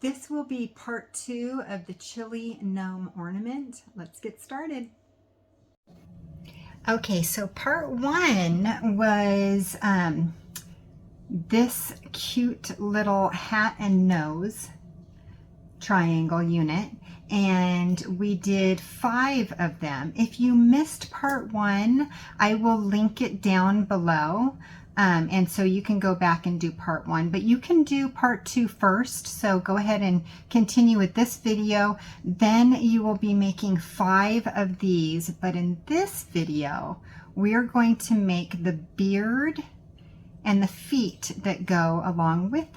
This will be part 2 of the Chilly Gnome Ornament. Let's get started. Okay, so part 1 was this cute little hat and nose triangle unit, and we did 5 of them. If you missed part 1, I will link it down below. And so you can go back and do part 1, but you can do part 2 first. So go ahead and continue with this video. Then you will be making 5 of these. But in this video, we are going to make the beard and the feet that go along with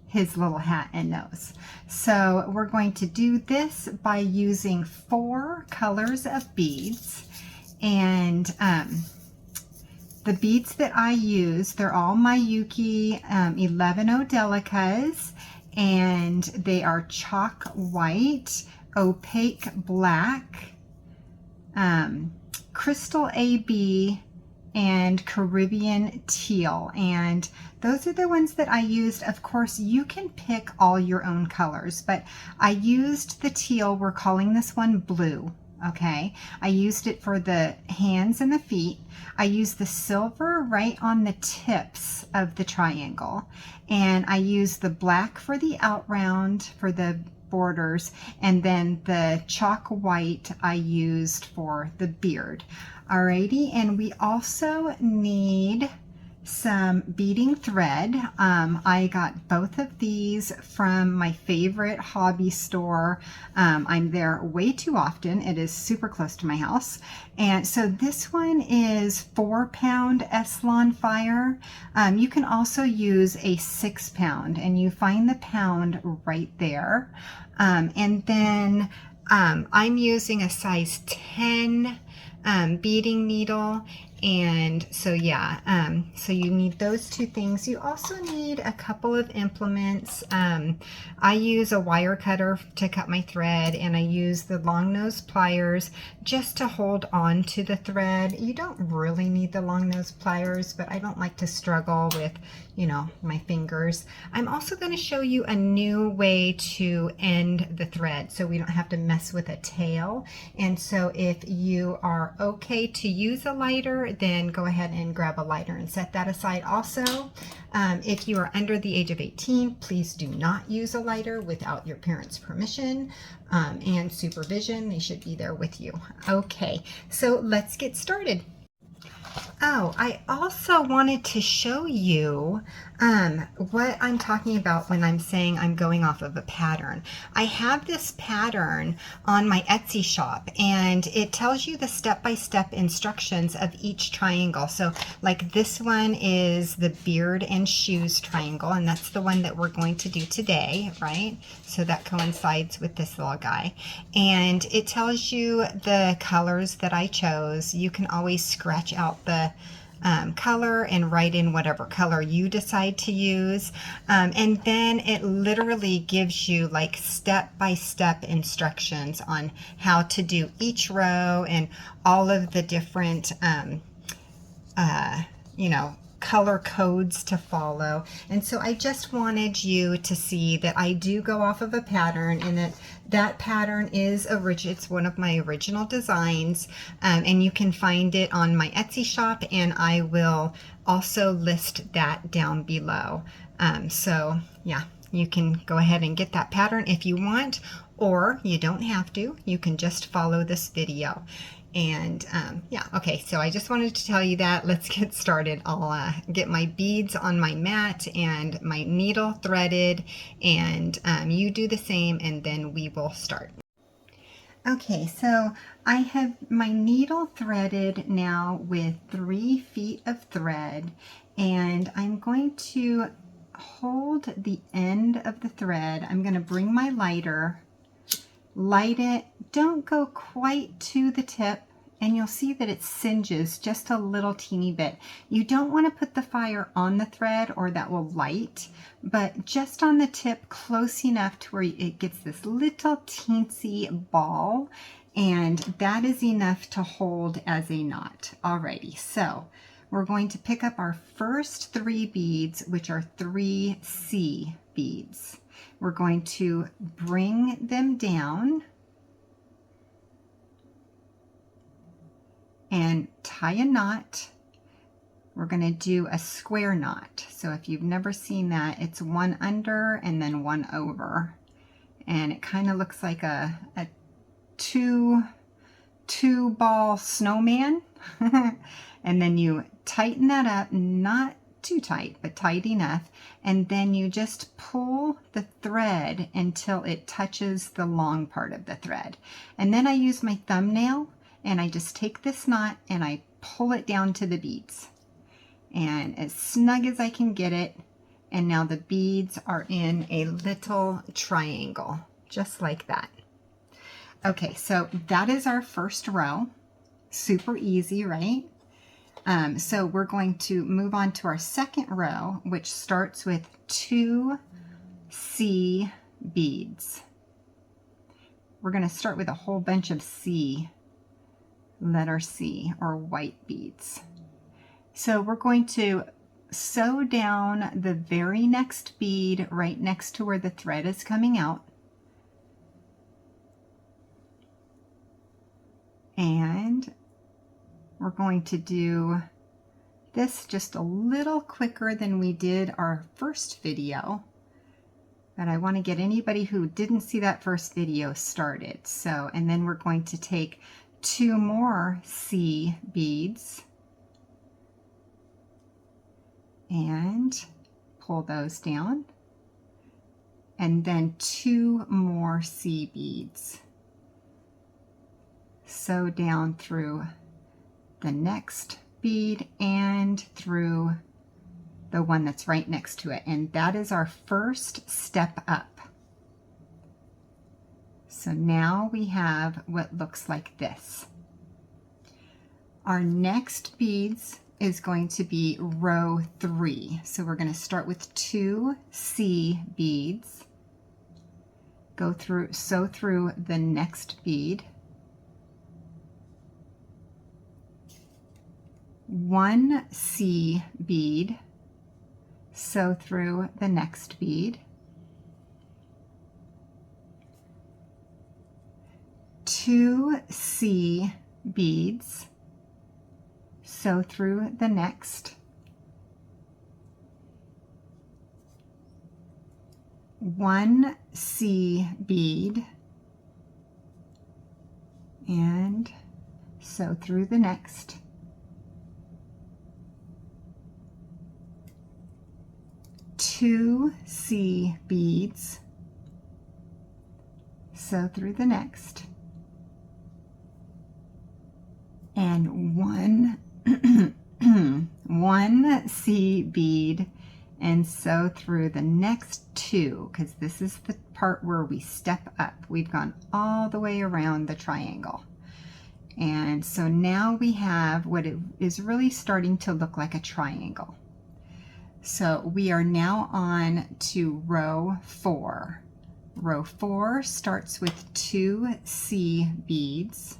his little hat and nose. So we're going to do this by using 4 colors of beads. And the beads that I use, they're all Miyuki 11 Delicas, and they are chalk white, opaque black, crystal AB, and Caribbean teal. And those are the ones that I used. Of course, you can pick all your own colors, but I used the teal. We're calling this one blue. Okay, I used it for the hands and the feet. I used the silver right on the tips of the triangle, and I used the black for the outround for the borders, and then the chalk white I used for the beard. Alrighty, and we also need some beading thread. I got both of these from my favorite hobby store. I'm there way too often. It is super close to my house. And so this one is 4-pound Eslon fire. You can also use a 6-pound, and you find the pound right there. And then I'm using a size 10 beading needle. And so yeah, so you need those 2 things. You also need a couple of implements. I use a wire cutter to cut my thread, and I use the long nose pliers just to hold on to the thread. You don't really need the long nose pliers, but I don't like to struggle with, you know, my fingers. I'm also going to show you a new way to end the thread so we don't have to mess with a tail. And so if you are okay to use a lighter, then go ahead and grab a lighter and set that aside. Also, if you are under the age of 18, please do not use a lighter without your parents' permission and supervision. They should be there with you. Okay, so let's get started. Oh, I also wanted to show you what I'm talking about when I'm saying I'm going off of a pattern. I have this pattern on my Etsy shop, and it tells you the step-by-step instructions of each triangle. So like this one is the beard and shoes triangle, and that's the one that we're going to do today, right? So that coincides with this little guy. And it tells you the colors that I chose. You can always scratch out the color and write in whatever color you decide to use, and then it literally gives you like step-by-step instructions on how to do each row and all of the different you know, color codes to follow. And so I just wanted you to see that I do go off of a pattern, and that pattern is it's one of my original designs, and you can find it on my Etsy shop, and I will also list that down below. So yeah, you can go ahead and get that pattern if you want, or you don't have to. You can just follow this video. And yeah, okay, so I just wanted to tell you that. Let's get started. I'll get my beads on my mat and my needle threaded, and you do the same, and then we will start. Okay, so I have my needle threaded now with 3 feet of thread, and I'm going to hold the end of the thread. I'm going to bring my lighter, light it. Don't go quite to the tip, and you'll see that it singes just a little teeny bit. You don't want to put the fire on the thread or that will light, but just on the tip, close enough to where it gets this little teensy ball, and that is enough to hold as a knot. Alrighty, so we're going to pick up our first 3 beads, which are 3 C beads. We're going to bring them down and tie a knot. We're going to do a square knot. So if you've never seen that, it's one under and then one over. And it kind of looks like a two ball snowman. And then you tighten that up, not too tight, but tight enough. And then you just pull the thread until it touches the long part of the thread. And then I use my thumbnail and I just take this knot and I pull it down to the beads. And as snug as I can get it. And now the beads are in a little triangle, just like that. Okay, so that is our first row. Super easy, right? So we're going to move on to our second row, which starts with 2 C beads. We're going to start with a whole bunch of C, letter C, or white beads. So we're going to sew down the very next bead right next to where the thread is coming out. And we're going to do this just a little quicker than we did our first video. But I want to get anybody who didn't see that first video started. So, and then we're going to take 2 more C beads and pull those down. And then 2 more C beads. Sew down through the next bead and through the one that's right next to it. And that is our first step up. So now we have what looks like this. Our next beads is going to be row 3. So we're going to start with 2 C beads. Go through, sew through the next bead. 1 C bead, sew through the next bead, 2 C beads, sew through the next, 1 C bead, and sew through the next, 2 C beads, sew through the next, and 1 C bead and sew through the next 2, because this is the part where we step up. We've gone all the way around the triangle. And so now we have what is really starting to look like a triangle. So we are now on to row 4. Row 4 starts with 2 C beads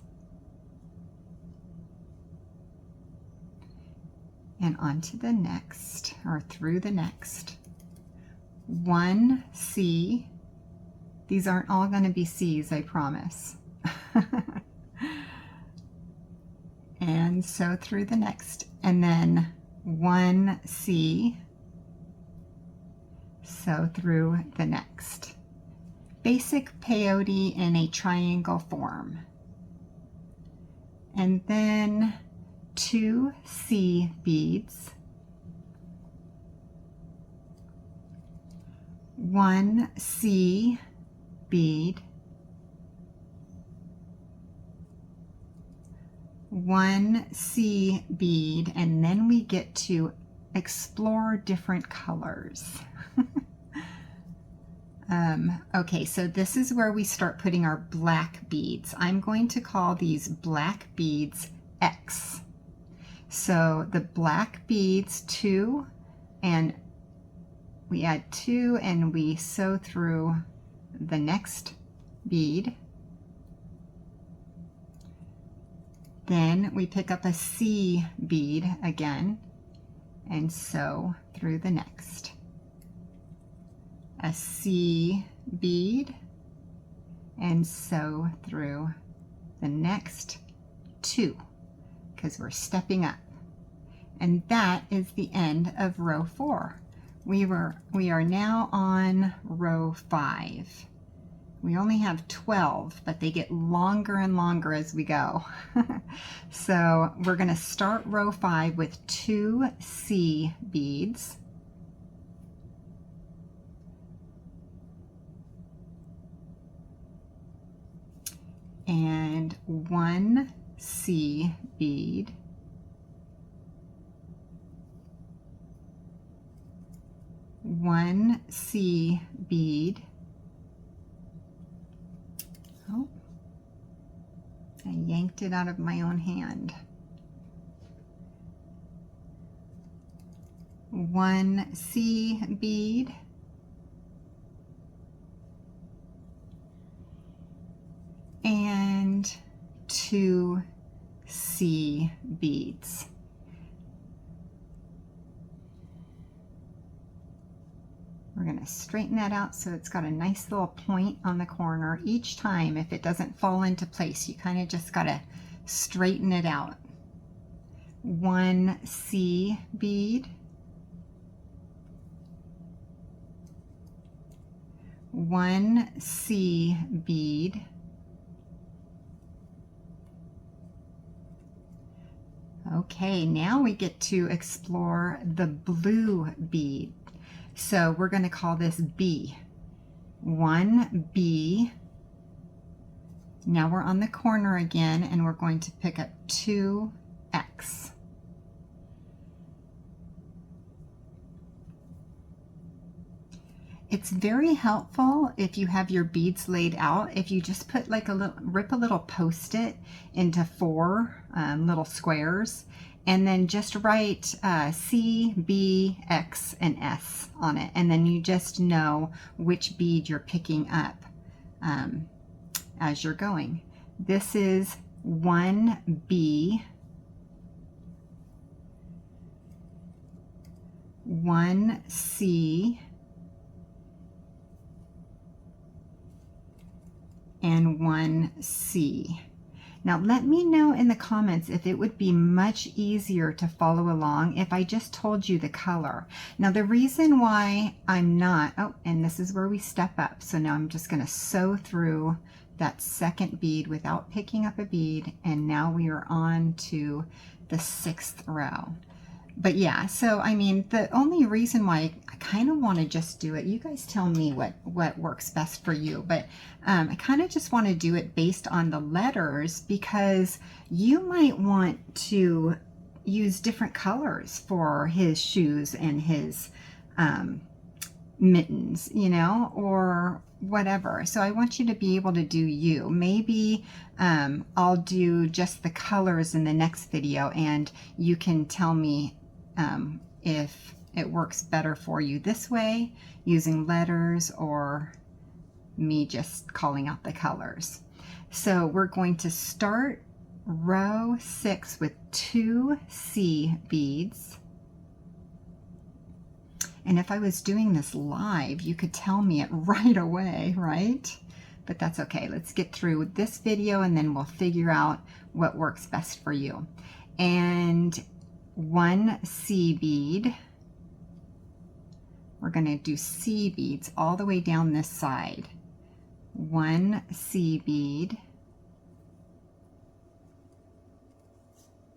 and onto the next, or through the next. 1 C. These aren't all going to be C's, I promise. And sew through the next, and then 1 C, sew through the next. Basic peyote in a triangle form. And then 2 C beads, 1 C bead, 1 C bead, and then we get to explore different colors. Okay, so this is where we start putting our black beads. I'm going to call these black beads X. So the black beads, 2, and we add 2 and we sew through the next bead. Then we pick up a C bead again and sew through the next. a C bead, and sew through the next 2 because we're stepping up. And that is the end of row 4. We are now on row 5. We only have 12, but they get longer and longer as we go. So we're going to start row 5 with 2 C beads. And 1 C bead. One C bead. Oh, I yanked it out of my own hand. 1 C bead. And 2 C beads. We're going to straighten that out so it's got a nice little point on the corner. Each time, if it doesn't fall into place, you kind of just got to straighten it out. 1 C bead. 1 C bead. Okay, now we get to explore the blue bead. So we're going to call this B. 1 B. Now we're on the corner again, and we're going to pick up 2 X. It's very helpful if you have your beads laid out, if you just put like rip a little post-it into 4 little squares, and then just write C, B, X, and S on it, and then you just know which bead you're picking up as you're going. This is 1 B, 1 C, and 1 C. Now let me know in the comments if it would be much easier to follow along if I just told you the color. Now the reason why I'm not, oh, and this is where we step up. So now I'm just going to sew through that second bead without picking up a bead, and now we are on to the 6th row. But yeah, so I mean, the only reason why I kind of want to just do it, you guys tell me what works best for you, but I kind of just want to do it based on the letters, because you might want to use different colors for his shoes and his mittens, you know, or whatever. So I want you to be able to do you. Maybe I'll do just the colors in the next video, and you can tell me if it works better for you this way, using letters, or me just calling out the colors. So we're going to start row 6 with 2 C beads. And if I was doing this live, you could tell me it right away, right? But that's okay. Let's get through this video and then we'll figure out what works best for you. And 1 C bead. We're going to do C beads all the way down this side. 1 C bead.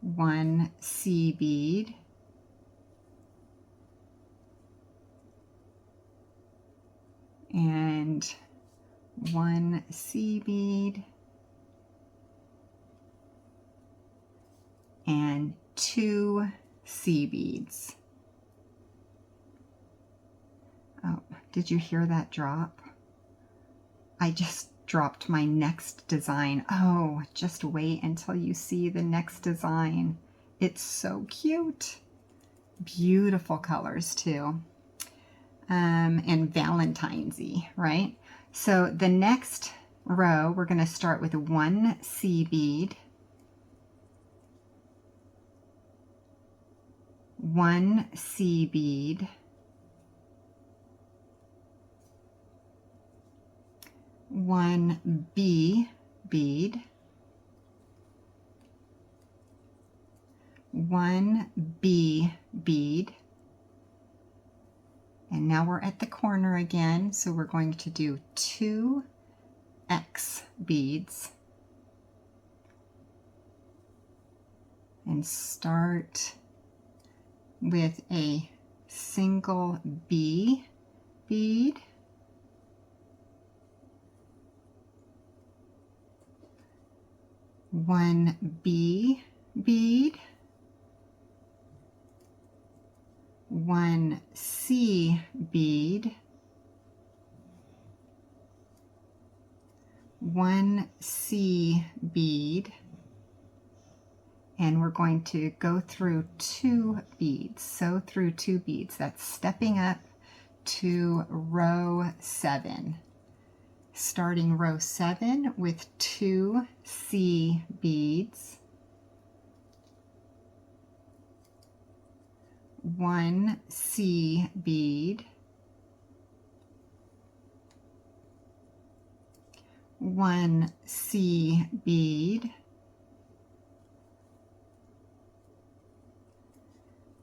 1 C bead. And 1 C bead. And 2 C beads. Oh, did you hear that drop? I just dropped my next design. Oh, just wait until you see the next design. It's so cute. Beautiful colors too. And Valentine's-y, right? So the next row, we're going to start with 1 C bead. 1 C bead. 1 B bead, 1 B bead, and now we're at the corner again, so we're going to do 2 X beads and start with a single B bead, one B bead, 1 C bead, 1 C bead, and we're going to go through 2 beads. Sew through 2 beads. That's stepping up to row 7. Starting row 7 with 2 C beads, 1 C bead, 1 C bead,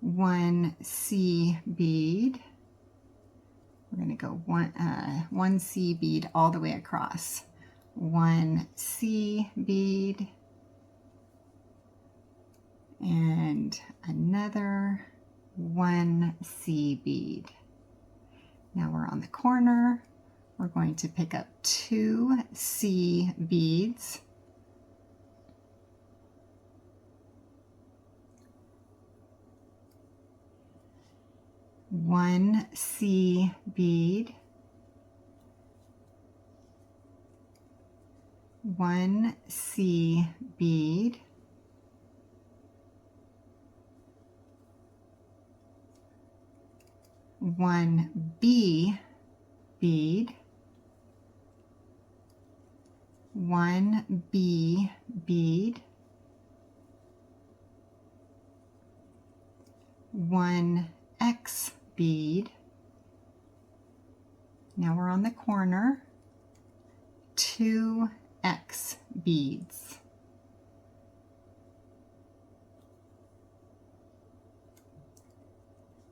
1 C bead. We're going to go one C bead all the way across. 1 C bead and another 1 C bead. Now we're on the corner. We're going to pick up 2 C beads, 1 C bead, 1 C bead, 1 B bead, 1 B bead, 1 X bead. Now we're on the corner. 2 X beads.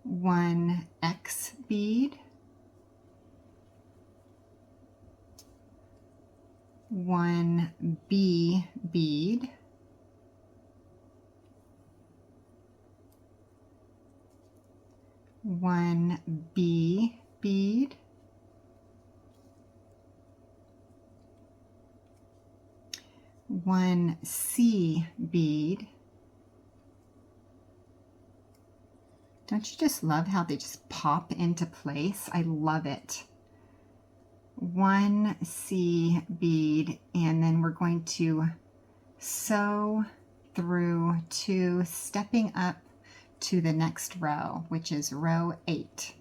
One X bead, 1 B bead, 1 B bead, 1 C bead. Don't you just love how they just pop into place? I love it. 1 C bead, and then we're going to sew through 2, stepping up to the next row, which is row 8.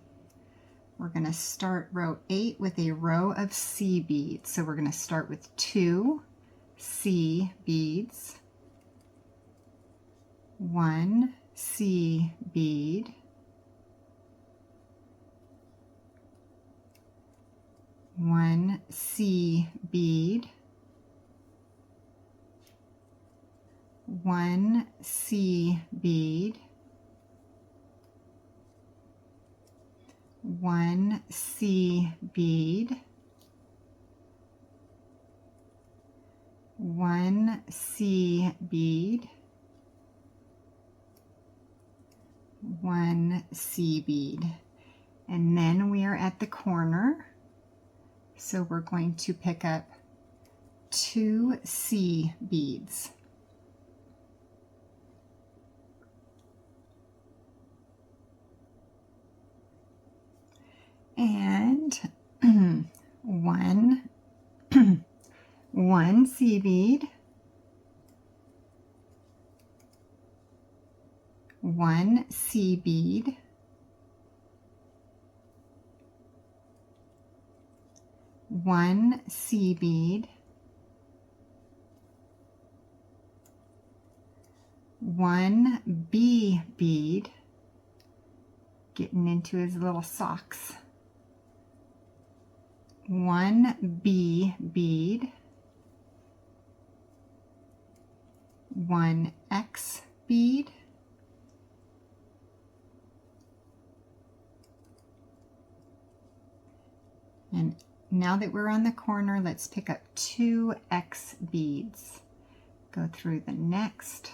We're going to start row 8 with a row of C beads. So we're going to start with 2 C beads, 1 C bead, 1 C bead, 1 C bead, 1 C bead, 1 C bead, 1 C bead, and then we are at the corner. So we're going to pick up 2 C beads. And 1 C bead, 1 C bead, 1 C bead, 1 B bead, getting into his little socks, 1 B bead, 1 X bead, and now that we're on the corner, let's pick up 2 X beads. Go through the next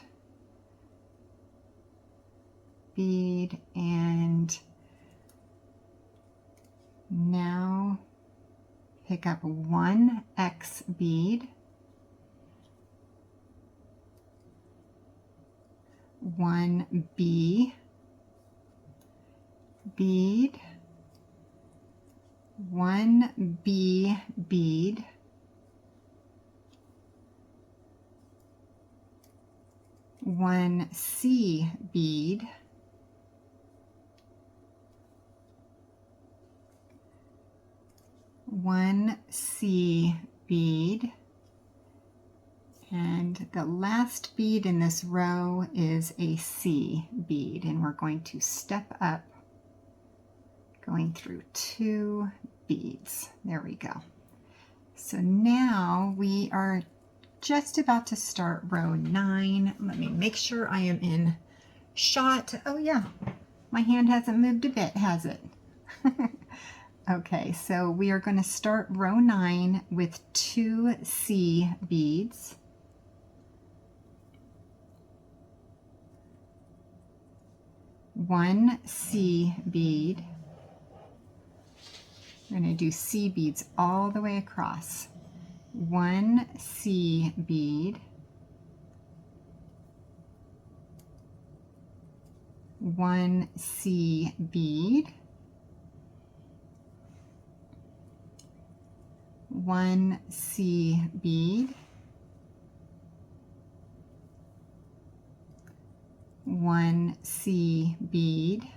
bead, and now pick up 1 X bead, 1 B bead, 1 B bead, 1 C bead, 1 C bead, and the last bead in this row is a C bead, and we're going to step up, going through 2 beads. There we go. So now we are just about to start row 9. Let me make sure I am in shot. Oh yeah, my hand hasn't moved a bit, has it? Okay, so we are going to start row 9 with 2 C beads, 1 C bead. We're going to do C beads all the way across. 1 C bead, 1 C bead, 1 C bead, 1 C bead.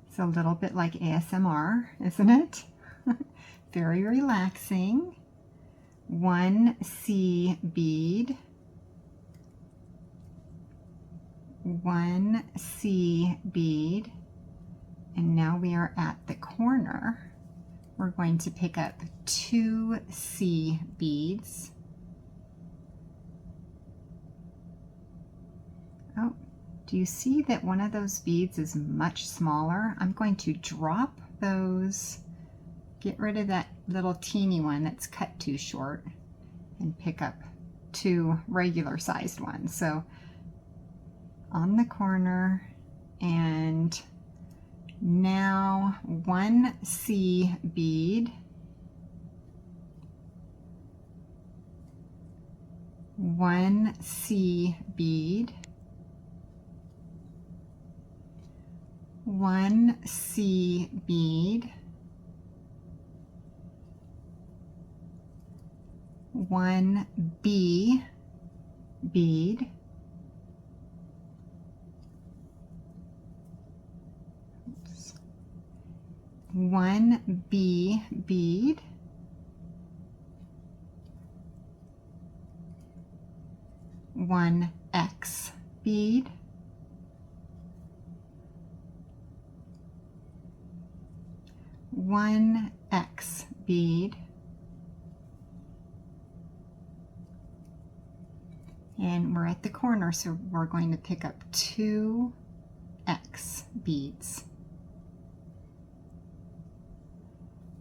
It's a little bit like ASMR, isn't it? Very relaxing. 1 C bead, 1 C bead, and now we are at the corner. We're going to pick up 2 C beads. Oh, do you see that one of those beads is much smaller? I'm going to drop those, get rid of that little teeny one that's cut too short, and pick up 2 regular sized ones. So on the corner, and now 1 C bead, 1 C bead, 1 C bead, 1 B bead, oops, 1 B bead, 1 X bead, 1 X bead, and we're at the corner, so we're going to pick up 2 X beads.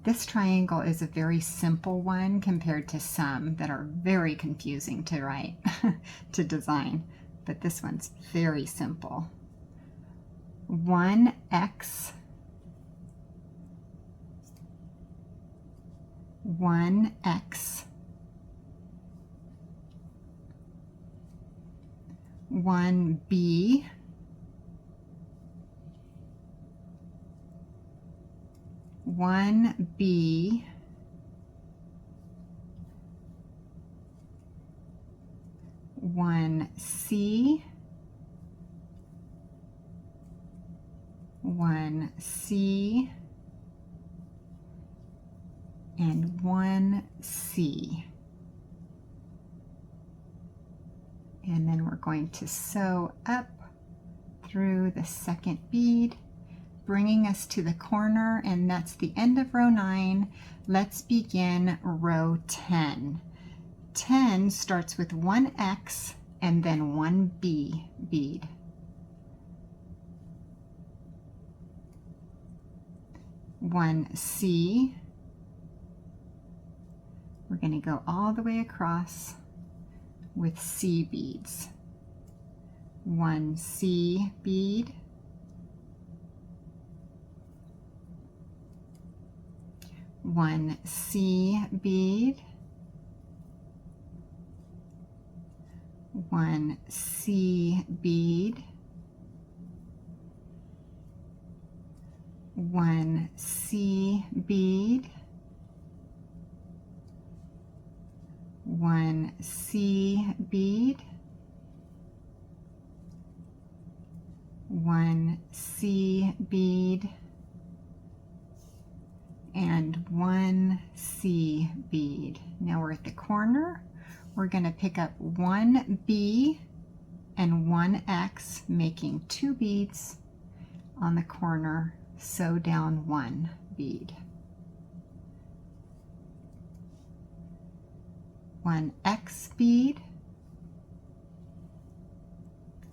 This triangle is a very simple one compared to some that are very confusing to write, to design, but this one's very simple. 1 X, 1 X, 1 B, 1 B, 1 C, 1 C, and 1 C. And then we're going to sew up through the second bead, bringing us to the corner, and that's the end of row 9. Let's begin row 10. 10 starts with 1 X and then 1 B bead. 1 C. We're going to go all the way across with C beads. 1 C bead. 1 C bead. 1 C bead. 1 C bead. 1 C bead. 1 C bead. And 1 C bead. Now we're at the corner. We're going to pick up 1 B and 1 X, making 2 beads on the corner. Sew down 1 bead. 1 X bead.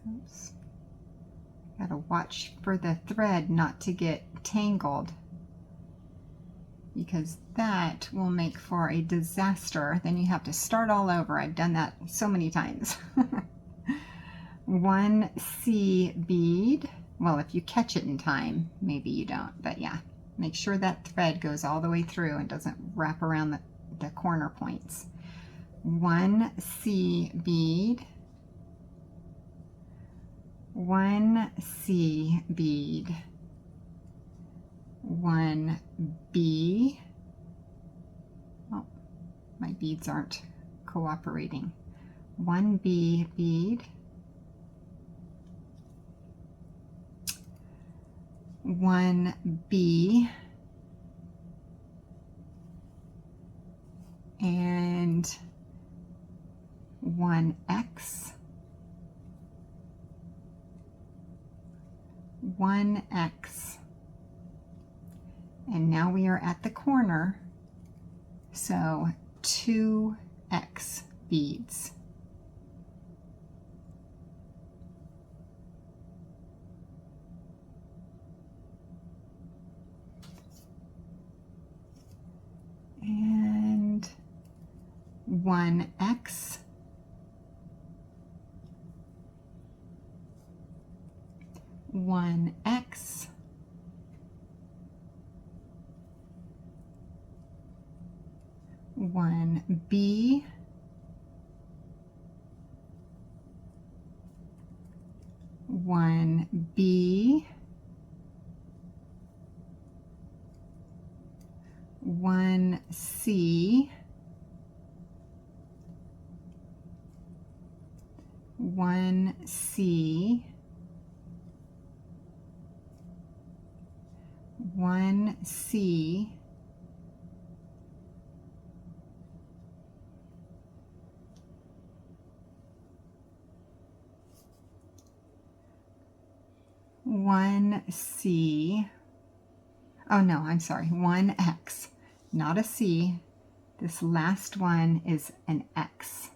Oops. Gotta watch for the thread not to get tangled, because that will make for a disaster. Then you have to start all over. I've done that so many times. 1 C bead. Well, if you catch it in time, maybe you don't, but yeah, make sure that thread goes all the way through and doesn't wrap around the corner points. 1 C bead. 1 C bead. 1 B. Oh, my beads aren't cooperating. 1 B bead. 1 B. And 1 X. 1 X. And now we are at the corner, so 2 X beads. And 1 X. 1 X. 1 B. 1 B. 1 C. 1 C. 1 C. 1 C. Oh no, I'm sorry, 1 X, not a C. This last one is an X.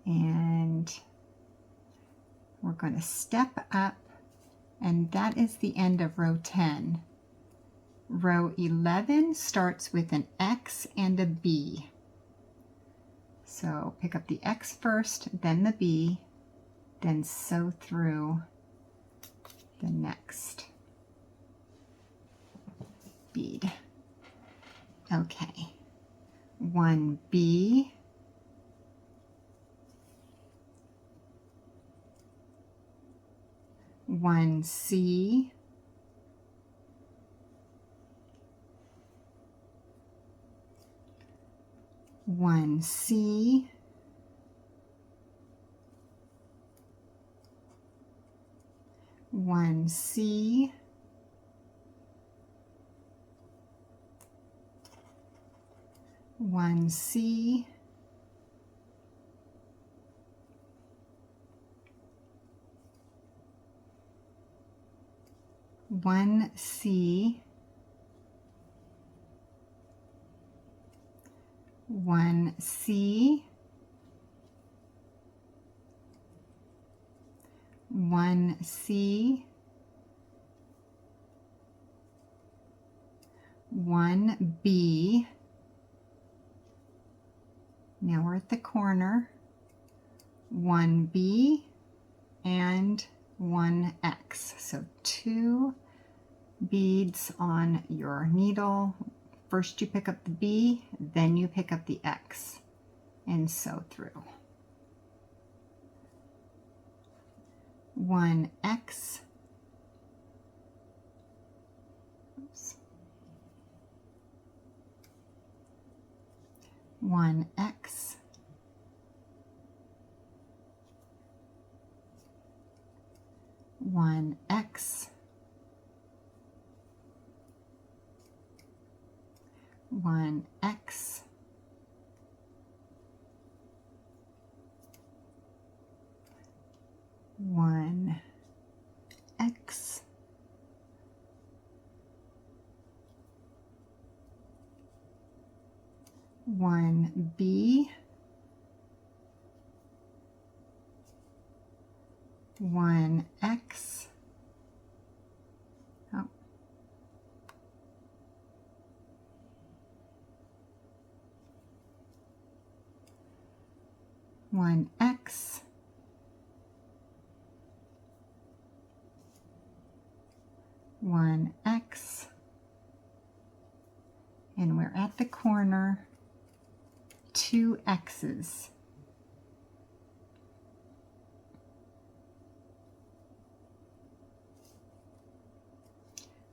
And we're going to step up, and that is the end of row 10. Row 11 starts with an X and a B. So pick up the X first, then the B, then sew through the next bead. Okay, 1 B, 1 C, 1 C, 1 C, 1 C, 1 C, 1 C, 1 C, 1 B. Now we're at the corner. 1 B and 1 X. So 2 beads on your needle. First you pick up the B, then you pick up the X and sew through. 1 X, oops, 1 X, 1 X, 1 X, 1 X, 1 B, 1 X, oh, 1 X, 1 X, and we're at the corner, 2 X's.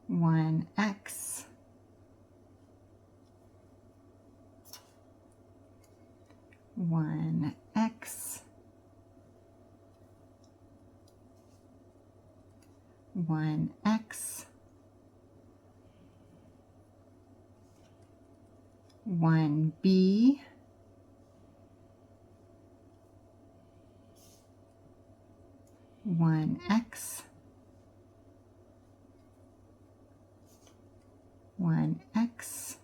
1 X, 1 X, 1 X, 1 B, 1 X, 1 X,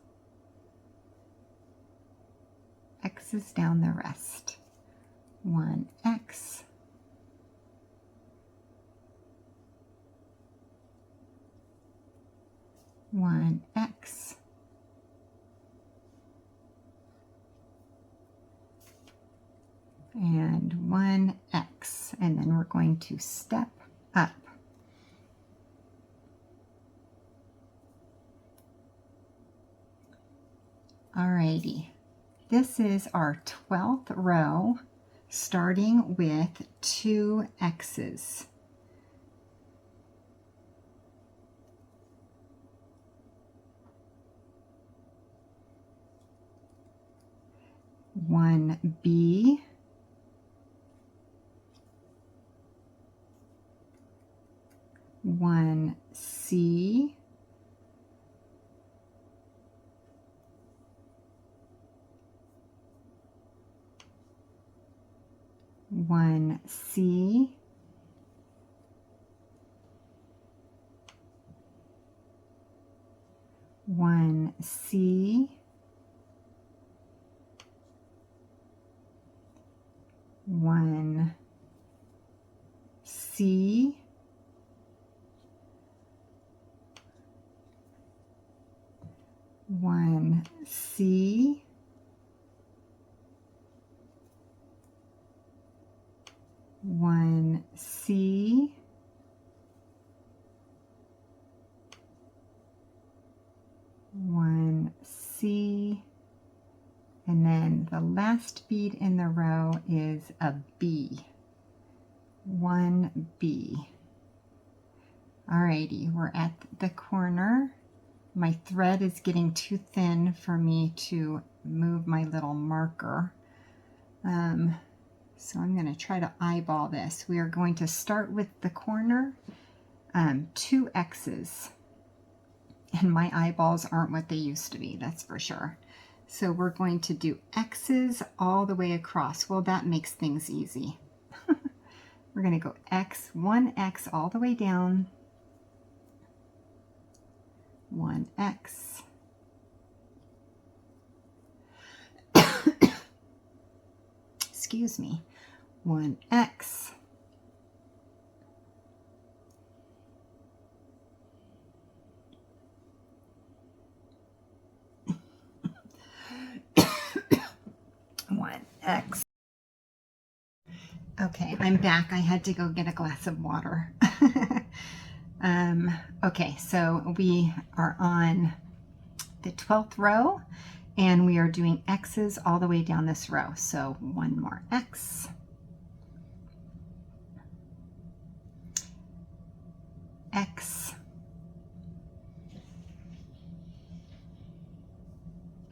X's down the rest. 1 X, 1 X, and 1 X, and then we're going to step up. Alrighty, this is our 12th row, starting with 2 X's. One B, 1 C, 1 C, 1 C, 1 C, 1 C, 1 C, 1 C, and then the last bead in the row is a B. 1 B. Alrighty, we're at the corner. My thread is getting too thin for me to move my little marker. So I'm going to try to eyeball this. We are going to start with the corner, 2 X's. And my eyeballs aren't what they used to be, that's for sure. So we're going to do X's all the way across. Well, that makes things easy. We're going to go X, 1 X all the way down. 1x, excuse me, 1x, one X. Okay, I'm back. I had to go get a glass of water. Okay, so we are on the 12th row and we are doing X's all the way down this row. So one more X. X.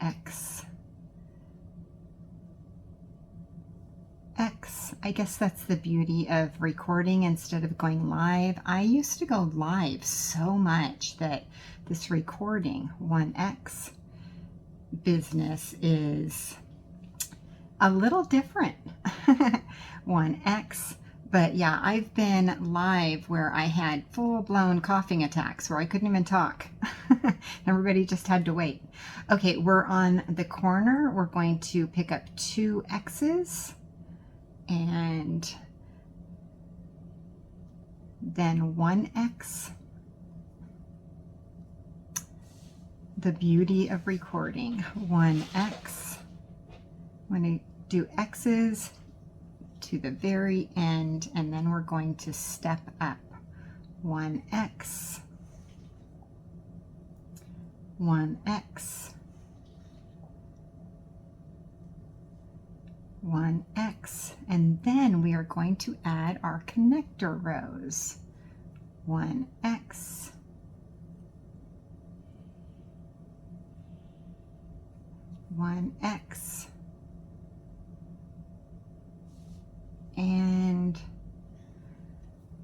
X. X. I guess that's the beauty of recording instead of going live. I used to go live so much that this recording 1X business is a little different. 1X. But yeah, I've been live where I had full-blown coughing attacks where I couldn't even talk. Everybody just had to wait. Okay, we're on the corner. We're going to pick up 2 X's and then 1X. The beauty of recording. 1X. I'm going to do X's to the very end, and then we're going to step up. 1X. 1X. 1X, and then we are going to add our connector rows. 1X, 1X, and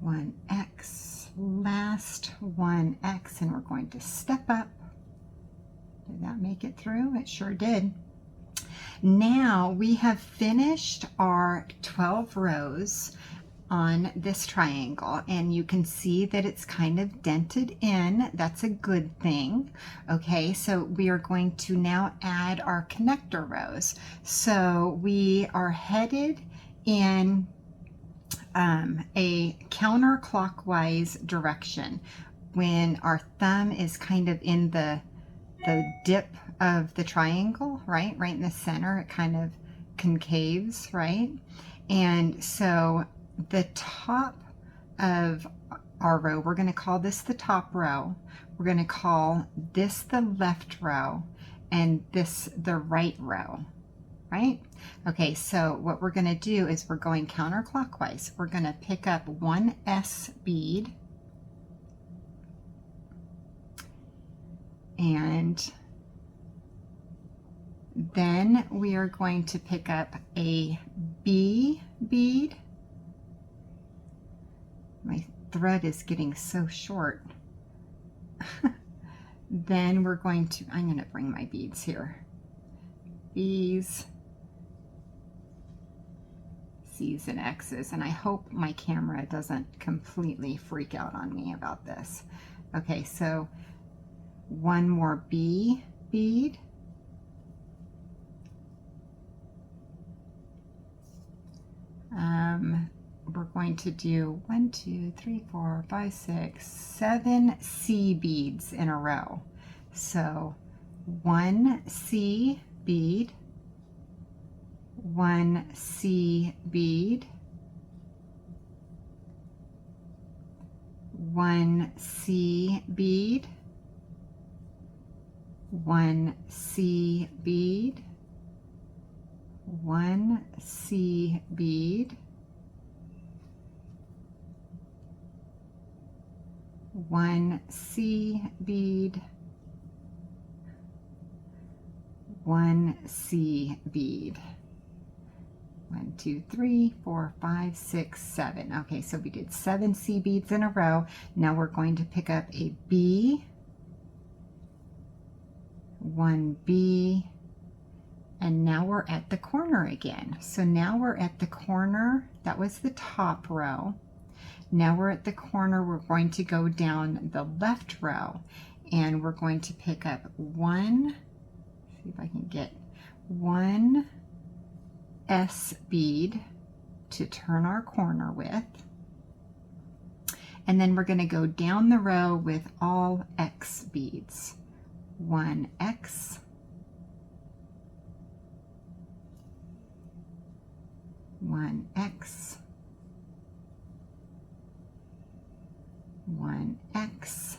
1X, last 1X, and we're going to step up. Did that make it through? It sure did. Now we have finished our 12 rows on this triangle, and you can see that it's kind of dented in. That's a good thing. Okay, so we are going to now add our connector rows. So we are headed in a counterclockwise direction. When our thumb is kind of in the dip of the triangle, right in the center, it kind of concaves, right? And so the top of our row, we're going to call this the top row. We're going to call this the left row and this the right row, right? Okay, so what we're going to do is we're going counterclockwise. We're going to pick up 1 S bead, and then we are going to pick up a B bead. My thread is getting so short. Then we're going to, I'm going to bring my beads here. B's, C's, and X's. And I hope my camera doesn't completely freak out on me about this. Okay, so one more B bead. We're going to do 1, 2, 3, 4, 5, 6, 7 C beads in a row. So 1 C bead, 1 C bead, 1 C bead, 1 C bead, 1 C bead, 1 C bead, 1 C bead. 1, 2, 3, 4, 5, 6, 7. Okay, so we did 7 C beads in a row. Now we're going to pick up a B, 1 B, and now we're at the corner again. So now we're at the corner. That was the top row. Now we're at the corner. We're going to go down the left row, and we're going to pick up one, see if I can get one S bead to turn our corner with. And then we're going to go down the row with all X beads. One X, one X, one X,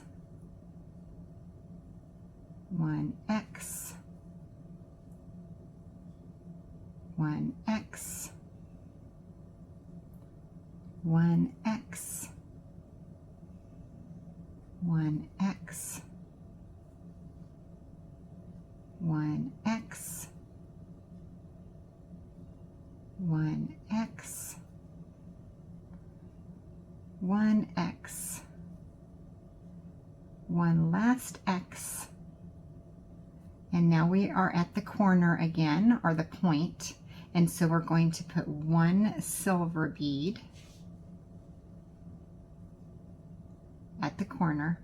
one X, one X, one X, one X, one X, one X, one X, one last X, and now we are at the corner again, or the point, and so we're going to put one silver bead at the corner.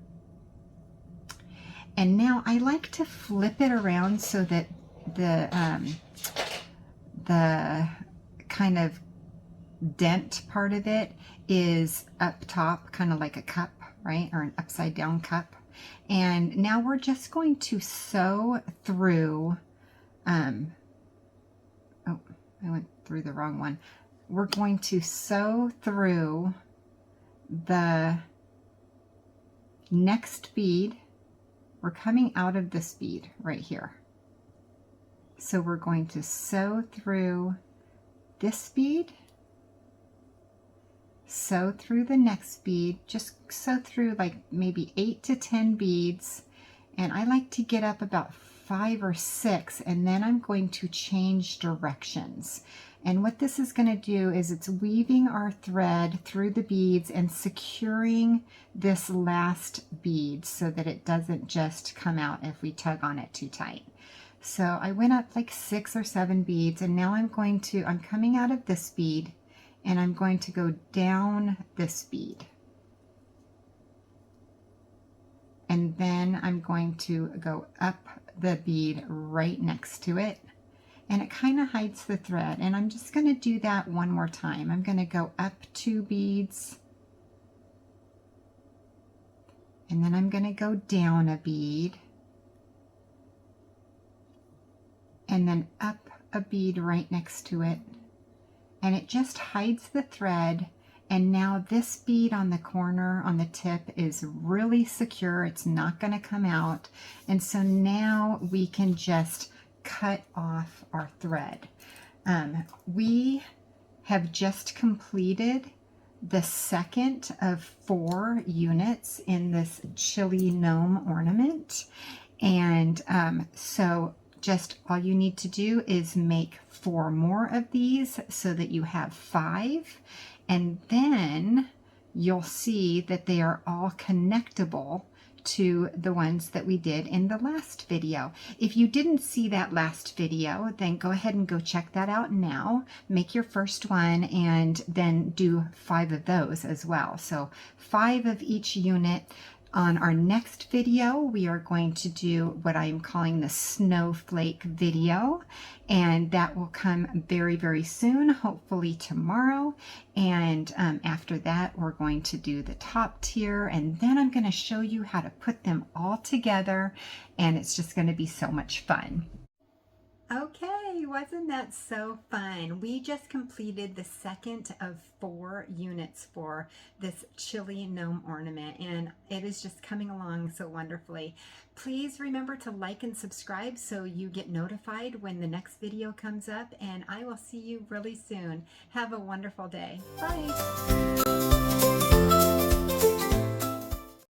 And now I like to flip it around so that the kind of dent part of it is up top, kind of like a cup, right? Or an upside down cup. And now we're just going to sew through, oh, I went through the wrong one. We're going to sew through the next bead. We're coming out of this bead right here. So we're going to sew through this bead, sew through the next bead, just sew through like maybe 8 to 10 beads. And I like to get up about 5 or 6, and then I'm going to change directions. And what this is going to do is it's weaving our thread through the beads and securing this last bead so that it doesn't just come out if we tug on it too tight. So I went up like 6 or 7 beads, and now I'm coming out of this bead, and I'm going to go down this bead. And then I'm going to go up the bead right next to it. And it kind of hides the thread, and I'm just going to do that one more time. I'm going to go up 2 beads, and then I'm going to go down a bead, and then up a bead right next to it, and it just hides the thread. And now this bead on the corner, on the tip, is really secure. It's not going to come out. And so now we can just cut off our thread. We have just completed the second of 4 units in this Chilly Gnome Ornament. And so just all you need to do is make 4 more of these so that you have 5. And then you'll see that they are all connectable to the ones that we did in the last video. If you didn't see that last video, then go ahead and go check that out now. Make your first one and then do 5 of those as well. So 5 of each unit. On our next video, we are going to do what I am calling the snowflake video, and that will come very, very soon, hopefully tomorrow. And after that, we're going to do the top tier, and then I'm going to show you how to put them all together, and it's just going to be so much fun. Okay, wasn't that so fun? We just completed the second of 4 units for this Chilly Gnome Ornament, and it is just coming along so wonderfully. Please remember to like and subscribe so you get notified when the next video comes up, and I will see you really soon. Have a wonderful day. Bye.